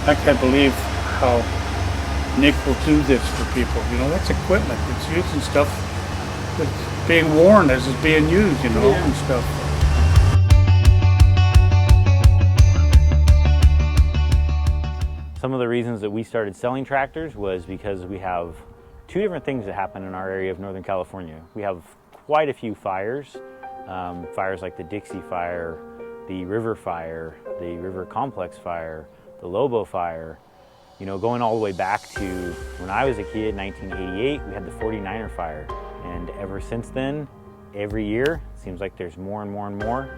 I can't believe how Nick will do this for people. You know, that's equipment. It's using stuff that's being worn as it's being used, you know, and stuff. Some of the reasons that we started selling tractors was because we have two different things that happen in our area of Northern California. We have quite a few fires, fires like the Dixie Fire, the River Fire, the River Complex Fire, the Lobo Fire, you know, going all the way back to when I was a kid, 1988, we had the 49er Fire. And ever since then, every year, it seems like there's more and more and more.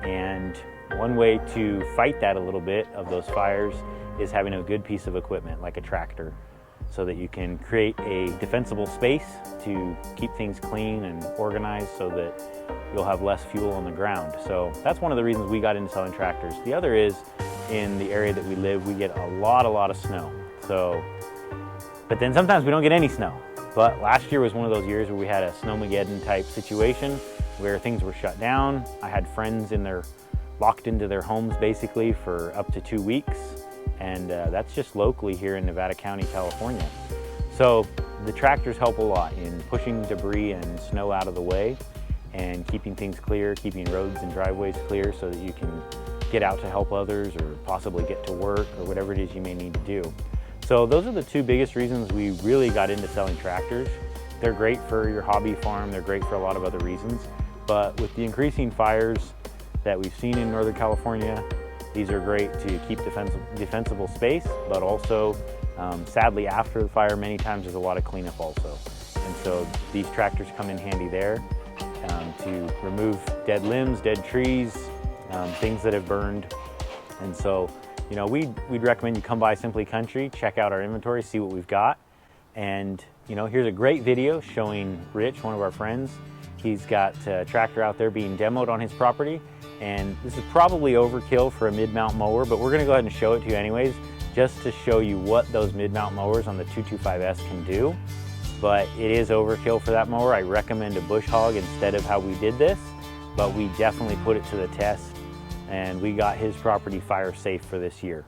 And one way to fight that a little bit of those fires is having a good piece of equipment like a tractor, so that you can create a defensible space to keep things clean and organized so that you'll have less fuel on the ground. So that's one of the reasons we got into selling tractors. The other is, in the area that we live, we get a lot of snow. But then sometimes we don't get any snow. But last year was one of those years where we had a snowmageddon type situation where things were shut down. I had friends locked into their homes basically for up to 2 weeks. And that's just locally here in Nevada County, California. So the tractors help a lot in pushing debris and snow out of the way and keeping things clear, keeping roads and driveways clear so that you can get out to help others or possibly get to work or whatever it is you may need to do. So those are the two biggest reasons we really got into selling tractors. They're great for your hobby farm, they're great for a lot of other reasons, but with the increasing fires that we've seen in Northern California, these are great to keep defensible space, but also, sadly, after the fire, many times there's a lot of cleanup also. And so these tractors come in handy there to remove dead limbs, dead trees, things that have burned. And so, you know, we'd recommend you come by Simply Country, check out our inventory, see what we've got. And, you know, here's a great video showing Rich, one of our friends. He's got a tractor out there being demoed on his property. And this is probably overkill for a mid-mount mower, but we're gonna go ahead and show it to you anyways, just to show you what those mid-mount mowers on the 225S can do. But it is overkill for that mower. I recommend a bush hog instead of how we did this, but we definitely put it to the test, and we got his property fire safe for this year.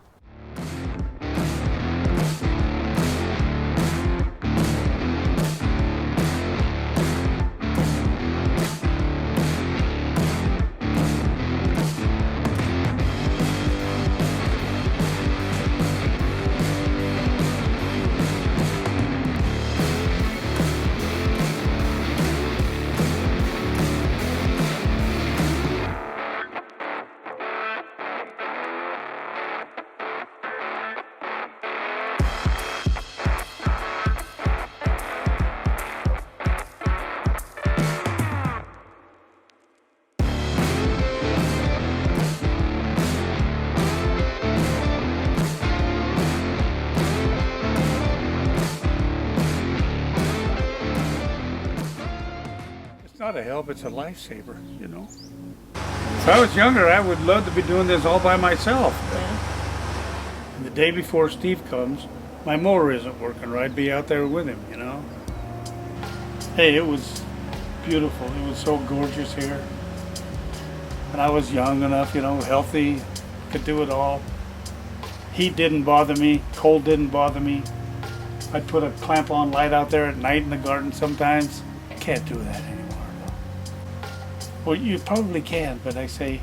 It's not a help, it's a lifesaver, you know. If I was younger, I would love to be doing this all by myself. And the day before Steve comes, my mower isn't working, or I'd be out there with him, you know. Hey, it was beautiful. It was so gorgeous here. And I was young enough, you know, healthy, could do it all. Heat didn't bother me, cold didn't bother me. I'd put a clamp-on light out there at night in the garden sometimes. Can't do that anymore. Well, you probably can, but I say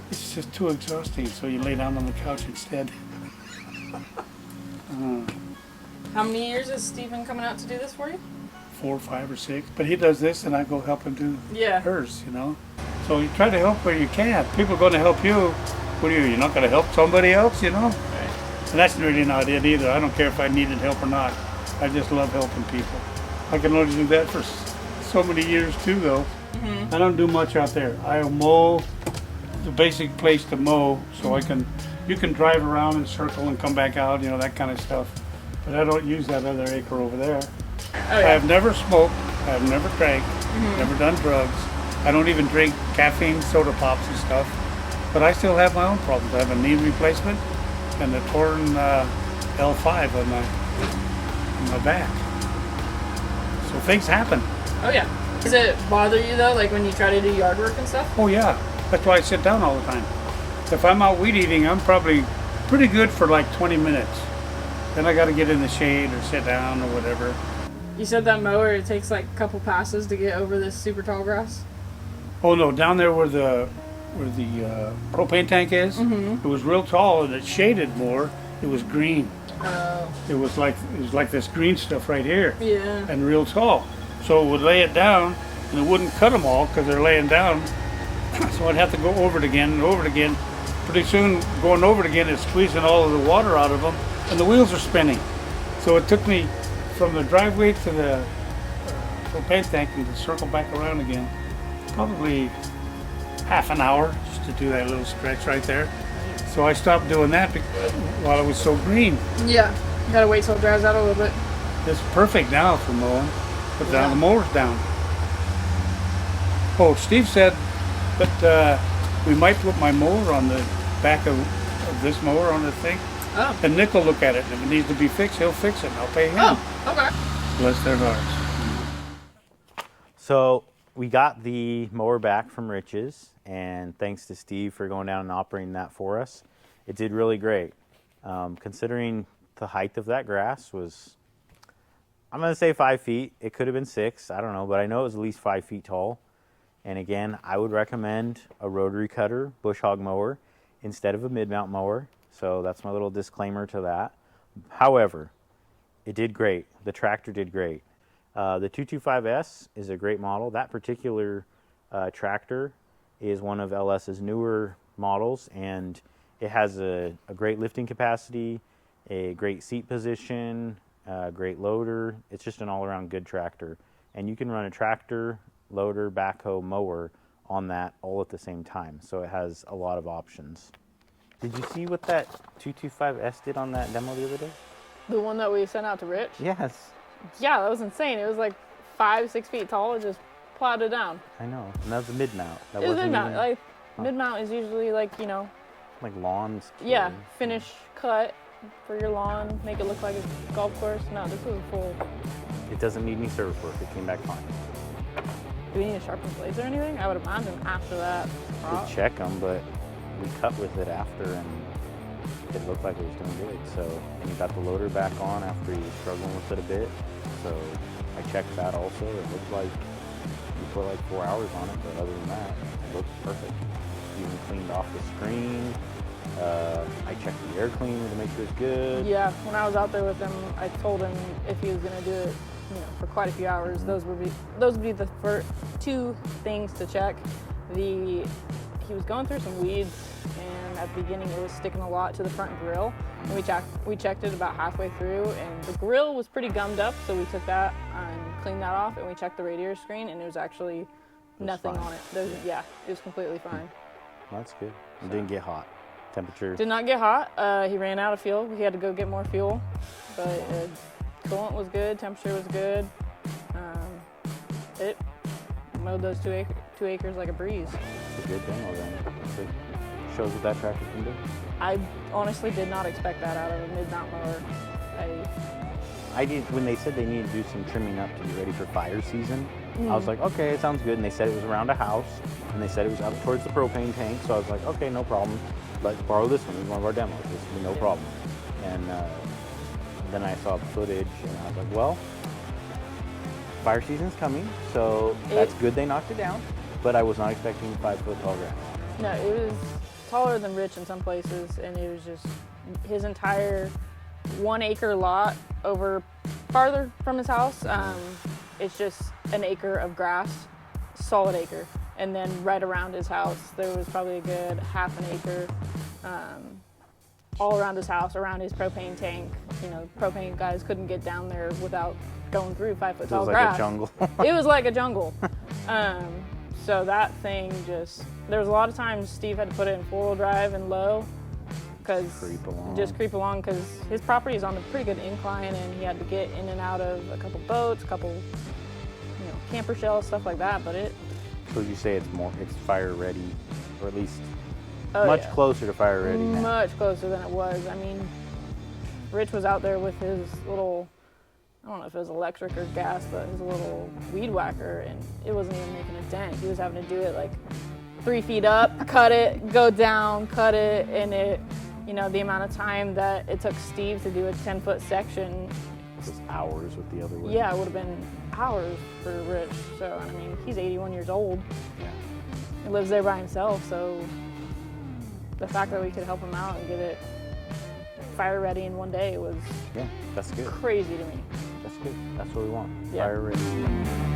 it's just too exhausting, so you lay down on the couch instead. How many years has Stephen coming out to do this for you? 4, 5, or 6. But he does this, and I go help him do hers, you know. So you try to help where you can. People are going to help you. What are you? You're not going to help somebody else, you know? Right. And that's really not it either. I don't care if I needed help or not. I just love helping people. I can only do that for so many years too, though. I don't do much out there. I mow, the basic place to mow, so you can drive around and circle and come back out, you know, that kind of stuff. But I don't use that other acre over there. Oh, yeah. I have never smoked, I have never drank, never done drugs. I don't even drink caffeine soda pops and stuff. But I still have my own problems. I have a knee replacement and a torn L5 on my back. So things happen. Oh yeah. Does it bother you though, like when you try to do yard work and stuff? Oh yeah, that's why I sit down all the time. If I'm out weed eating, I'm probably pretty good for like 20 minutes. Then I got to get in the shade or sit down or whatever. You said that mower, it takes like a couple passes to get over this super tall grass? Oh no, down there where the propane tank is, it was real tall and it shaded more. It was green. Oh. It was like this green stuff right here, Yeah. and real tall. So it would lay it down, and it wouldn't cut them all because they're laying down. So I'd have to go over it again and over it again. Pretty soon, going over it again is squeezing all of the water out of them, and the wheels are spinning. So it took me from the driveway to the propane tank and to circle back around again, probably half an hour just to do that little stretch right there. So I stopped doing that while it was so green. Yeah. Gotta wait till it dries out a little bit. It's perfect now for mowing, but now Yeah. the mower's down. Oh, Steve said that we might put my mower on the back of this mower on the thing, Oh. and Nick will look at it. And if it needs to be fixed, he'll fix it, and I'll pay him. Oh, okay. Bless their hearts. So we got the mower back from Rich's, and thanks to Steve for going down and operating that for us. It did really great. Considering the height of that grass was, I'm going to say 5 feet. It could have been 6, I don't know, but I know it was at least 5 feet tall. And again, I would recommend a rotary cutter bush hog mower instead of a mid-mount mower. So that's my little disclaimer to that. However, it did great. The tractor did great. The 225S is a great model. That particular tractor is one of LS's newer models, and it has a great lifting capacity, a great seat position, a great loader. It's just an all-around good tractor. And you can run a tractor, loader, backhoe, mower on that all at the same time. So it has a lot of options. Did you see what that 225S did on that demo the other day? The one that we sent out to Rich? Yes. Yeah, that was insane. It was like 5-6 feet tall. It just plowed it down. I know. And that was a mid-mount. That It was wasn't mid-mount. even- Like, mid-mount is usually like, you know, like lawns. yeah, kid. finish cut for your lawn, make it look like a golf course. No, this was a full. It doesn't need any service work. It came back fine. Do we need to sharpen blades or anything? I would imagine after that. We check them, but we cut with it after, and it looked like it was doing good. So, and you got the loader back on after you were struggling with it a bit. So I checked that also. It looked like you put like 4 hours on it, but other than that, it looks perfect. You even cleaned off the screen. I checked the air cleaner to make sure it's good. Yeah, when I was out there with him, I told him if he was gonna do it, you know, for quite a few hours, those would be the first 2 things to check. He was going through some weeds, and at the beginning it was sticking a lot to the front grill. And we checked it about halfway through, and the grill was pretty gummed up, so we took that and cleaned that off, and we checked the radiator screen, and there was actually nothing fine. on it. Yeah, it was completely fine. Well, that's good. It didn't get hot. Temperature. Did not get hot. He ran out of fuel. He had to go get more fuel, but coolant was good. Temperature was good. It mowed those 2 acres like a breeze. It's a good demo then. It shows what that tractor can do. I honestly did not expect that out of a mid-mount mower. I did, when they said they needed to do some trimming up to be ready for fire season, I was like, okay, it sounds good. And they said it was around a house, and they said it was up towards the propane tank. So I was like, okay, no problem. Let's borrow this one. It's one of our demos. This will be no problem. And then I saw the footage, and I was like, well, fire season's coming, so that's good they knocked it down. But I was not expecting 5 foot tall grass. No, it was taller than Rich in some places, and it was just his entire 1 acre lot over farther from his house. It's just an acre of grass, solid acre. And then right around his house, there was probably a good half an acre all around his house, around his propane tank. You know, propane guys couldn't get down there without going through 5 foot It tall was like grass. a jungle. It was like a jungle. So that thing there was a lot of times Steve had to put it in 4-wheel drive and low, because just creep along because his property is on a pretty good incline, and he had to get in and out of a couple boats, a couple, you know, camper shells, stuff like that. But So you say it's fire ready, or at least oh, much yeah. closer to fire ready now. Much closer than it was. I mean, Rich was out there with his little, I don't know if it was electric or gas, but his little weed whacker, and it wasn't even making a dent. He was having to do it like 3 feet up, cut it, go down, cut it, and You know, the amount of time that it took Steve to do a 10-foot section, Just hours with the other way. yeah, it would have been hours for Rich. So, I mean, he's 81 years old. Yeah. He lives there by himself, so the fact that we could help him out and get it fire ready in one day was Yeah, that's good. crazy to me. That's good. That's what we want. Yeah. Fire ready.